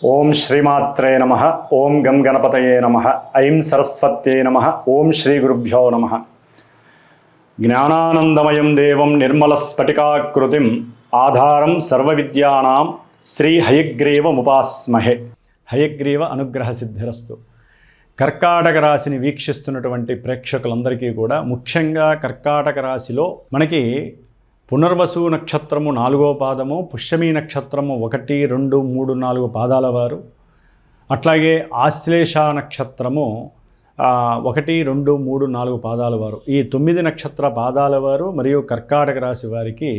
ఓం శ్రీమాత్రే నమః. ఓం గం గణపతయే నమః. ఐం సరస్వత్యై నమః. ఓం శ్రీ గురుభ్యో నమః. జ్ఞానానందమయం దేవం నిర్మలస్ఫటికాకృతిం ఆధారం సర్వవిద్యానాం శ్రీ హయగ్రీవముపాస్మహే. హయగ్రీవ అనుగ్రహ సిద్ధిరస్తు. కర్కాటక రాశిని వీక్షిస్తున్నటువంటి ప్రేక్షకులందరికీ కూడా ముఖ్యంగా కర్కాటక రాశిలో మనకి పునర్వసు నక్షత్రము 4వ పాదము, పుష్యమీ నక్షత్రము 1, 2, 3, 4 పాదాల వారు, అట్లాగే ఆశ్లేష నక్షత్రము 1, 2, 3, 4 పాదాల వారు, ఈ 9 నక్షత్ర పాదాల వారు మరియు కర్కాటక రాశి వారికి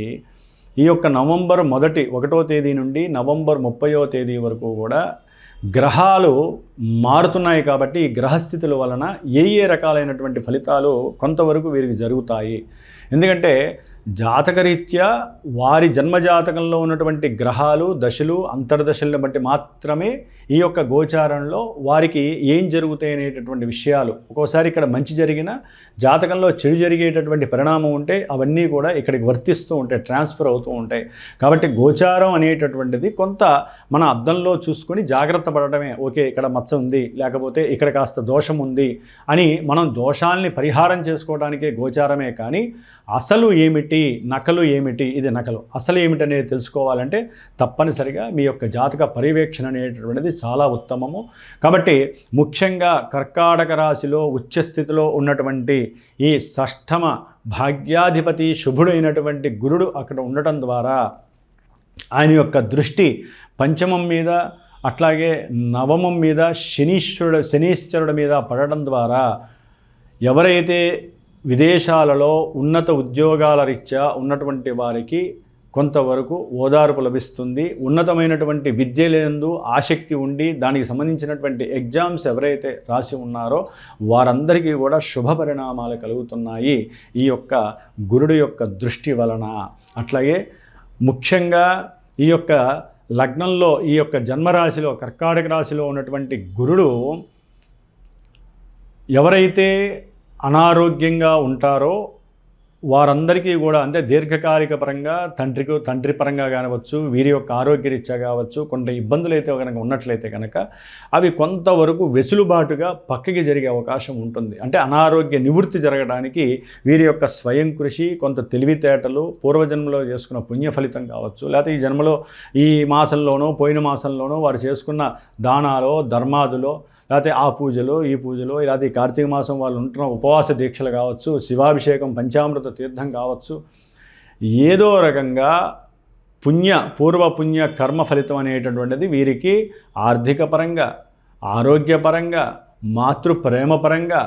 ఈ యొక్క నవంబర్ 1వ తేదీ నుండి నవంబర్ 30వ తేదీ వరకు కూడా గ్రహాలు మారుతున్నాయి. కాబట్టి ఈ గ్రహస్థితుల వలన ఏ రకాలైనటువంటి ఫలితాలు కొంతవరకు వీరికి జరుగుతాయి. ఎందుకంటే జాతకరీత్యా వారి జన్మజాతకంలో ఉన్నటువంటి గ్రహాలు దశలు అంతర్దశలను బట్టి మాత్రమే ఈ యొక్క గోచారంలో వారికి ఏం జరుగుతాయి అనేటటువంటి విషయాలు, ఒక్కోసారి ఇక్కడ మంచి జరిగిన జాతకంలో చెడు జరిగేటటువంటి పరిణామం ఉంటే అవన్నీ కూడా ఇక్కడికి వర్తిస్తూ ఉంటాయి, ట్రాన్స్ఫర్ అవుతూ ఉంటాయి. కాబట్టి గోచారం అనేటటువంటిది కొంత మన అద్దంలో చూసుకొని జాగ్రత్త పడటమే. ఓకే, ఇక్కడ మచ్చ ఉంది, లేకపోతే ఇక్కడ కాస్త దోషం ఉంది అని మనం దోషాల్ని పరిహారం చేసుకోవడానికే గోచారమే. కానీ అసలు ఏమిటి, నకలు ఏమిటి, ఇది నకలు అసలు ఏమిటి అనేది తెలుసుకోవాలంటే తప్పనిసరిగా మీ యొక్క జాతక పర్యవేక్షణ అనేటటువంటిది చాలా ఉత్తమము. కాబట్టి ముఖ్యంగా కర్కాటక రాశిలో ఉచ్చస్థితిలో ఉన్నటువంటి ఈ షష్ఠమ భాగ్యాధిపతి శుభుడైనటువంటి గురుడు అక్కడ ఉండటం ద్వారా ఆయన యొక్క దృష్టి పంచమం మీద అట్లాగే నవమం మీద శనీశ్వరుడి మీద పడటం ద్వారా ఎవరైతే విదేశాలలో ఉన్నత ఉద్యోగాల రీత్యా ఉన్నటువంటి వారికి కొంతవరకు ఓదార్పు లభిస్తుంది. ఉన్నతమైనటువంటి విద్యలందు ఆసక్తి ఉండి దానికి సంబంధించినటువంటి ఎగ్జామ్స్ ఎవరైతే రాసి ఉన్నారో వారందరికీ కూడా శుభ పరిణామాలు కలుగుతున్నాయి ఈ యొక్క గురుడు యొక్క దృష్టి వలన. అట్లాగే ముఖ్యంగా ఈ యొక్క లగ్నంలో ఈ యొక్క జన్మరాశిలో కర్కాటక రాశిలో ఉన్నటువంటి గురుడు ఎవరైతే అనారోగ్యంగా ఉంటారో వారందరికీ కూడా, అంటే దీర్ఘకాలిక పరంగా తండ్రి పరంగా కానివచ్చు, వీరి యొక్క ఆరోగ్యరీత్యా కావచ్చు, కొంత ఇబ్బందులు అయితే కనుక ఉన్నట్లయితే కనుక అవి కొంతవరకు వెసులుబాటుగా పక్కకి జరిగే అవకాశం ఉంటుంది. అంటే అనారోగ్య నివృత్తి జరగడానికి వీరి యొక్క స్వయం కృషి, కొంత తెలివితేటలు, పూర్వజన్మలో చేసుకున్న పుణ్య ఫలితం కావచ్చు, లేకపోతే ఈ జన్మలో ఈ మాసంలోనో పోయిన మాసంలోనో వారు చేసుకున్న దానాలో ధర్మాదులో, లేకపోతే ఆ పూజలు ఈ పూజలు, లేకపోతే ఈ కార్తీక మాసం వాళ్ళు ఉంటున్న ఉపవాస దీక్షలు కావచ్చు, శివాభిషేకం పంచామృత తీర్థం కావచ్చు, ఏదో రకంగా పూర్వపుణ్య కర్మ ఫలితం అనేటటువంటిది వీరికి ఆర్థిక పరంగా, ఆరోగ్యపరంగా, మాతృప్రేమపరంగా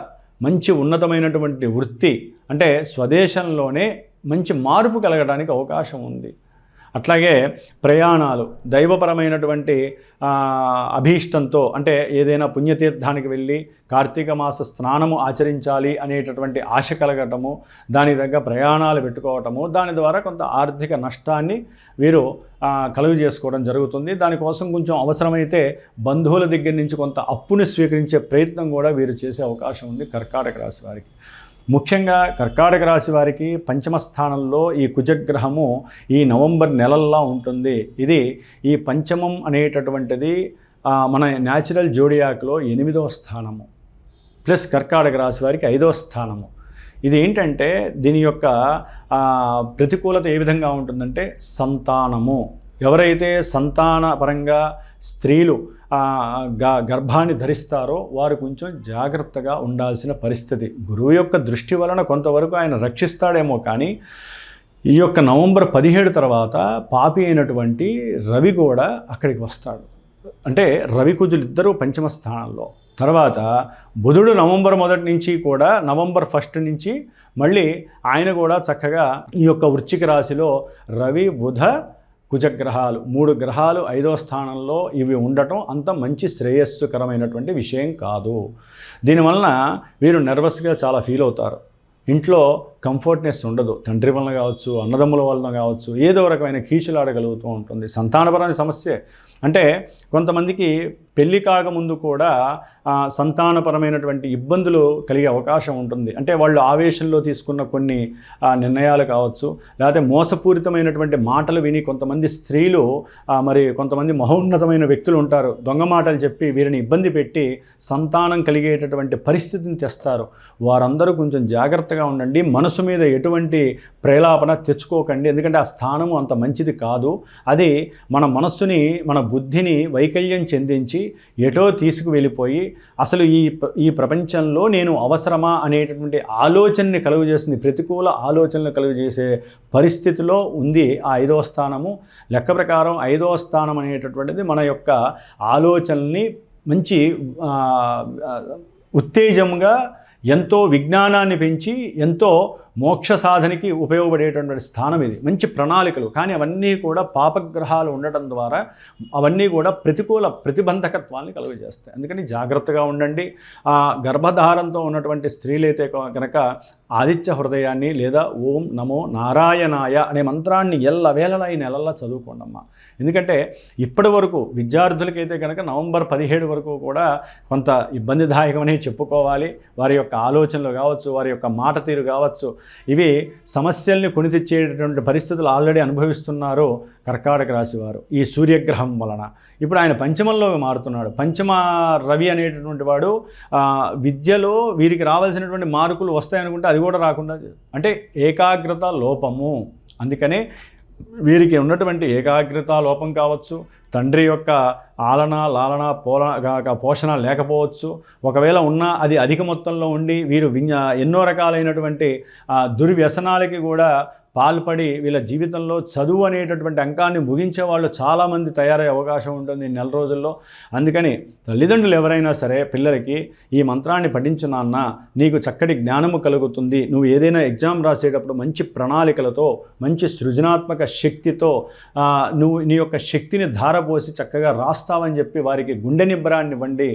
మంచి ఉన్నతమైనటువంటి వృత్తి, అంటే స్వదేశంలోనే మంచి మార్పు కలగడానికి అవకాశం ఉంది. అట్లాగే ప్రయాణాలు, దైవపరమైనటువంటి అభీష్టంతో, అంటే ఏదైనా పుణ్యతీర్థానికి వెళ్ళి కార్తీక మాస స్నానము ఆచరించాలి అనేటటువంటి ఆశ కలగటము, దాని దగ్గర ప్రయాణాలు పెట్టుకోవటము, దాని ద్వారా కొంత ఆర్థిక నష్టాన్ని వీరు కలుగు చేసుకోవడం జరుగుతుంది. దానికోసం కొంచెం అవసరమైతే బంధువుల దగ్గర నుంచి కొంత అప్పుని స్వీకరించే ప్రయత్నం కూడా వీరు చేసే అవకాశం ఉంది కర్కాటక రాశి వారికి. ముఖ్యంగా కర్కాటక రాశి వారికి పంచమ స్థానంలో ఈ కుజగ్రహము ఈ నవంబర్ నెలల్లో ఉంటుంది. ఇది ఈ పంచమం అనేటటువంటిది మన న్యాచురల్ జోడియాక్లో 8వ స్థానము, ప్లస్ కర్కాటక రాశి వారికి 5వ స్థానము. ఇది ఏంటంటే దీని యొక్క ప్రతికూలత ఏ విధంగా ఉంటుందంటే సంతానము. ఎవరైతే సంతాన పరంగా స్త్రీలు గర్భాన్ని ధరిస్తారో వారు కొంచెం జాగ్రత్తగా ఉండాల్సిన పరిస్థితి. గురువు యొక్క దృష్టి వలన కొంతవరకు ఆయన రక్షిస్తాడేమో, కానీ ఈ యొక్క నవంబర్ 17 తర్వాత పాపి అయినటువంటి రవి కూడా అక్కడికి వస్తాడు. అంటే రవి కుజులు ఇద్దరూ పంచమ స్థానంలో. తర్వాత బుధుడు నవంబర్ 1 నుంచి కూడా నవంబర్ 1 నుంచి మళ్ళీ ఆయన కూడా చక్కగా ఈ యొక్క వృశ్చిక రాశిలో రవి బుధ కుజగ్రహాలు 3 గ్రహాలు 5వ స్థానంలో ఇవి ఉండటం అంత మంచి శ్రేయస్సుకరమైనటువంటి విషయం కాదు. దీనివలన వీరు నర్వస్గా చాలా ఫీల్ అవుతారు. ఇంట్లో కంఫర్ట్నెస్ ఉండదు. తండ్రి వలన కావచ్చు, అన్నదమ్ముల వలన కావచ్చు, ఏదో రకమైన కీచులాడగలుగుతూ ఉంటుంది. సంతానపరమైన సమస్య అంటే కొంతమందికి పెళ్లి కాకముందు కూడా సంతానపరమైనటువంటి ఇబ్బందులు కలిగే అవకాశం ఉంటుంది. అంటే వాళ్ళు ఆవేశంలో తీసుకున్న కొన్ని నిర్ణయాలు కావచ్చు, లేకపోతే మోసపూరితమైనటువంటి మాటలు విని కొంతమంది స్త్రీలు మరి కొంతమంది మహోన్నతమైన వ్యక్తులు ఉంటారు, దొంగ మాటలు చెప్పి వీరిని ఇబ్బంది పెట్టి సంతానం కలిగేటటువంటి పరిస్థితిని తెస్తారు. వారందరూ కొంచెం జాగ్రత్తగా ఉండండి. మనసు మీద ఎటువంటి ప్రేలాపన తెచ్చుకోకండి. ఎందుకంటే ఆ స్థానము అంత మంచిది కాదు. అది మన మనస్సుని, మన బుద్ధిని వైకల్యం చెందించి ఎటో తీసుకువెళ్ళిపోయి అసలు ఈ ప్రపంచంలో నేను అవసరమా అనేటటువంటి ఆలోచనని కలుగజేస్తుంది. ప్రతికూల ఆలోచనలు కలుగజేసే పరిస్థితిలో ఉంది ఆ 5వ స్థానము. లెక్క ప్రకారం 5వ స్థానం అనేటటువంటిది మన యొక్క ఆలోచనల్ని మంచి ఉత్తేజంగా, ఎంతో విజ్ఞానాన్ని పెంచి, ఎంతో మోక్ష సాధనకి ఉపయోగపడేటటువంటి స్థానం ఇది. మంచి ప్రణాళికలు, కానీ అవన్నీ కూడా పాపగ్రహాలు ఉండటం ద్వారా అవన్నీ కూడా ప్రతికూల ప్రతిబంధకత్వాన్ని కలుగజేస్తాయి. అందుకని జాగ్రత్తగా ఉండండి. గర్భధారంతో ఉన్నటువంటి స్త్రీలైతే కనుక ఆదిత్య హృదయాన్ని లేదా ఓం నమో నారాయణాయ అనే మంత్రాన్ని ఎల్లవేళలా ఈ నెలల్లో చదువుకోండమ్మా. ఎందుకంటే ఇప్పటి వరకు విద్యార్థులకైతే కనుక నవంబర్ 17 వరకు కూడా కొంత ఇబ్బందిదాయకమని చెప్పుకోవాలి. వారి యొక్క ఆలోచనలు కావచ్చు, వారి యొక్క మాట తీరు కావచ్చు, ఇవి సమస్యల్ని కొని తెచ్చేటటువంటి పరిస్థితులు ఆల్రెడీ అనుభవిస్తున్నారు కర్కాటక రాశి వారు ఈ సూర్యగ్రహం వలన. ఇప్పుడు ఆయన పంచమంలో మారుతున్నాడు. పంచమ రవి అనేటటువంటి వాడు విద్యలో వీరికి రావాల్సినటువంటి మార్కులు వస్తాయనుకుంటే అది కూడా రాకుండా, అంటే ఏకాగ్రత లోపము. అందుకనే వీరికి ఉన్నటువంటి ఏకాగ్రత లోపం కావచ్చు, తండ్రి యొక్క లాలన పోషణ లేకపోవచ్చు. ఒకవేళ ఉన్నా అది అధిక మొత్తంలో ఉండి వీరు ఎన్నో రకాలైనటువంటి దుర్వ్యసనాలకి కూడా పాల్పడి వీళ్ళ జీవితంలో చదువు అనేటటువంటి అంకాన్ని ముగించే వాళ్ళు చాలామంది తయారయ్యే అవకాశం ఉంటుంది ఈ నెల రోజుల్లో. అందుకని తల్లిదండ్రులు ఎవరైనా సరే పిల్లలకి ఈ మంత్రాన్ని పఠించు నాన్న, నీకు చక్కటి జ్ఞానము కలుగుతుంది, నువ్వు ఏదైనా ఎగ్జామ్ రాసేటప్పుడు మంచి ప్రణాళికలతో, మంచి సృజనాత్మక శక్తితో నువ్వు నీ యొక్క శక్తిని ధారపోసి చక్కగా రాస్తావని చెప్పి వారికి గుండె నిబ్బరాన్ని ఇవ్వండి.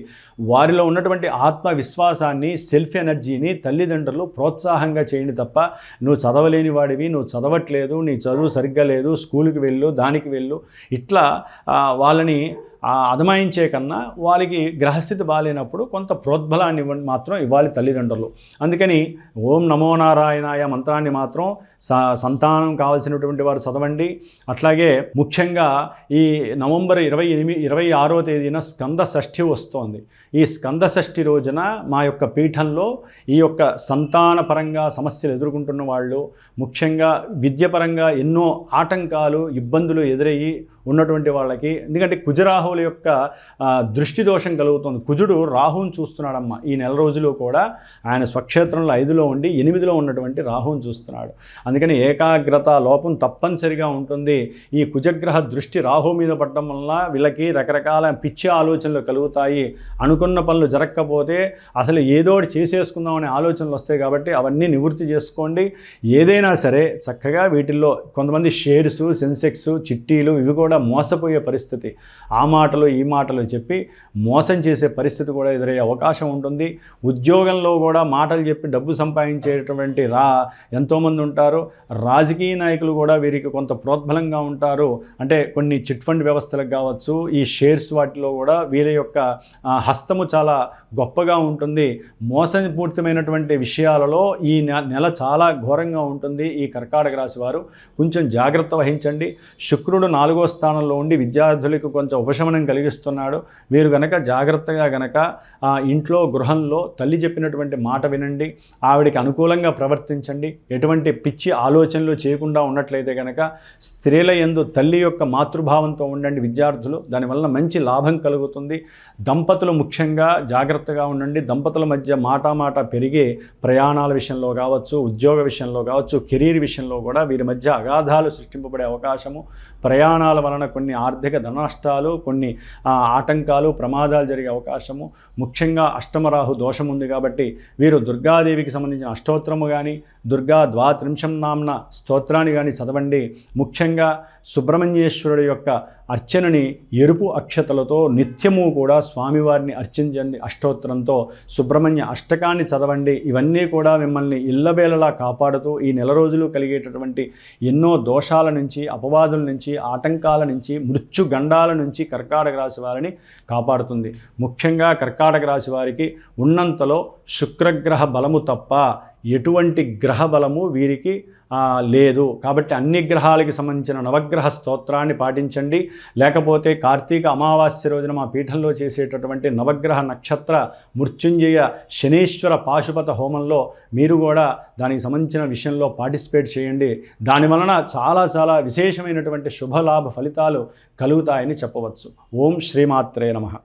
వారిలో ఉన్నటువంటి ఆత్మవిశ్వాసాన్ని, సెల్ఫ్ ఎనర్జీని తల్లిదండ్రులు ప్రోత్సాహంగా చేయండి తప్ప నువ్వు చదవలేని వాడివి, నువ్వు చదవట్లేదు, నీ చదువు సరిగ్గా లేదు, స్కూల్కి వెళ్ళు, దానికి వెళ్ళు, ఇట్లా వాళ్ళని అదమాయించే కన్నా వాళ్ళకి గ్రహస్థితి బాగాలేనప్పుడు కొంత ప్రోద్బలాన్ని మాత్రం ఇవ్వాలి తల్లిదండ్రులు. అందుకని ఓం నమో నారాయణాయ మంత్రాన్ని మాత్రం సంతానం కావాల్సినటువంటి వారు చదవండి. అట్లాగే ముఖ్యంగా ఈ నవంబర్ 26వ తేదీన స్కంద షష్ఠి వస్తోంది. ఈ స్కంద షష్ఠి రోజున మా యొక్క పీఠంలో ఈ యొక్క సంతానపరంగా సమస్యలు ఎదుర్కొంటున్న వాళ్ళు, ముఖ్యంగా విద్యపరంగా ఎన్నో ఆటంకాలు, ఇబ్బందులు ఎదురయ్యి ఉన్నటువంటి వాళ్ళకి, ఎందుకంటే కుజరాహువుల యొక్క దృష్టి దోషం కలుగుతుంది. కుజుడు రాహువుని చూస్తున్నాడమ్మ. ఈ నెల రోజులు కూడా ఆయన స్వక్షేత్రంలో 5లో ఉండి 8లో ఉన్నటువంటి రాహువుని చూస్తున్నాడు. అందుకని ఏకాగ్రత లోపం తప్పనిసరిగా ఉంటుంది. ఈ కుజగ్రహ దృష్టి రాహు మీద పడడం వల్ల వీళ్ళకి రకరకాల పిచ్చి ఆలోచనలు కలుగుతాయి. అనుకున్న పనులు జరగకపోతే అసలు ఏదో ఒకటి చేసేసుకుందాం అనే ఆలోచనలు వస్తాయి. కాబట్టి అవన్నీ నివృత్తి చేసుకోండి. ఏదైనా సరే చక్కగా వీటిల్లో కొంతమంది షేర్స్, సెన్సెక్స్, చిట్టీలు ఇవి కూడా మోసపోయే పరిస్థితి, ఆ మాటలు ఈ మాటలు చెప్పి మోసం చేసే పరిస్థితి కూడా ఎదురయ్యే అవకాశం ఉంటుంది. ఉద్యోగంలో కూడా మాటలు చెప్పి డబ్బు సంపాదించేటువంటి ఎంతోమంది ఉంటారు. రాజకీయ నాయకులు కూడా వీరికి కొంత ప్రోద్బలంగా ఉంటారు. అంటే కొన్ని చిట్ ఫండ్ వ్యవస్థలకు కావచ్చు, ఈ షేర్స్ వాటిలో కూడా వీరి యొక్క హస్తము చాలా గొప్పగా ఉంటుంది. మోసపూరితమైనటువంటి విషయాలలో ఈ నెల చాలా ఘోరంగా ఉంటుంది. ఈ కర్కాటక రాశి వారు కొంచెం జాగ్రత్త వహించండి. శుక్రుడు 4వ స్థానంలో ఉండి విద్యార్థులకు కొంచెం ఉపశమనం కలిగిస్తున్నాడు. వీరు గనక జాగ్రత్తగా గనక ఇంట్లో, గృహంలో తల్లి చెప్పినటువంటి మాట వినండి, ఆవిడికి అనుకూలంగా ప్రవర్తించండి. ఎటువంటి పిచ్చి ఆలోచనలు చేయకుండా ఉన్నట్లయితే కనుక స్త్రీల యందు తల్లి యొక్క మాతృభావంతో ఉండండి విద్యార్థులు. దానివల్ల మంచి లాభం కలుగుతుంది. దంపతులు ముఖ్యంగా జాగ్రత్తగా ఉండండి. దంపతుల మధ్య మాట పెరిగి ప్రయాణాల విషయంలో కావచ్చు, ఉద్యోగ విషయంలో కావచ్చు, కెరీర్ విషయంలో కూడా వీరి మధ్య అగాధాలు సృష్టింపబడే అవకాశము, ప్రయాణాల వలన కొన్ని ఆర్థిక ధననష్టాలు, కొన్ని ఆటంకాలు, ప్రమాదాలు జరిగే అవకాశము. ముఖ్యంగా అష్టమరాహు దోషం ఉంది కాబట్టి వీరు దుర్గాదేవికి సంబంధించిన అష్టోత్తరము కానీ, దుర్గా ద్వాత్రింశం నామ్న స్తోత్రాన్ని కానీ చదవండి. ముఖ్యంగా సుబ్రహ్మణ్యేశ్వరుడు యొక్క అర్చనని ఎరుపు అక్షతలతో నిత్యము కూడా స్వామివారిని అర్చించండి. అష్టోత్తరంతో సుబ్రహ్మణ్య అష్టకాన్ని చదవండి. ఇవన్నీ కూడా మిమ్మల్ని ఇళ్ళవేళలా కాపాడుతూ ఈ నెల రోజులు కలిగేటటువంటి ఎన్నో దోషాల నుంచి, అపవాదుల నుంచి, ఆటంకాల నుంచి, మృత్యుగండాల నుంచి కర్కాటక రాశి వారిని కాపాడుతుంది. ముఖ్యంగా కర్కాటక రాశి వారికి ఉన్నంతలో శుక్రగ్రహ బలము తప్ప ఎటువంటి గ్రహ బలము వీరికి లేదు. కాబట్టి అన్ని గ్రహాలకి సంబంధించిన నవగ్రహ స్తోత్రాన్ని పాటించండి. లేకపోతే కార్తీక అమావాస్య రోజున మా పీఠంలో చేసేటటువంటి నవగ్రహ నక్షత్ర మృత్యుంజయ శనీశ్వర పాశుపత హోమంలో మీరు కూడా దానికి సంబంధించిన విషయంలో పార్టిసిపేట్ చేయండి. దానివలన చాలా విశేషమైనటువంటి శుభలాభ ఫలితాలు కలుగుతాయని చెప్పవచ్చు. ఓం శ్రీమాత్రే నమః.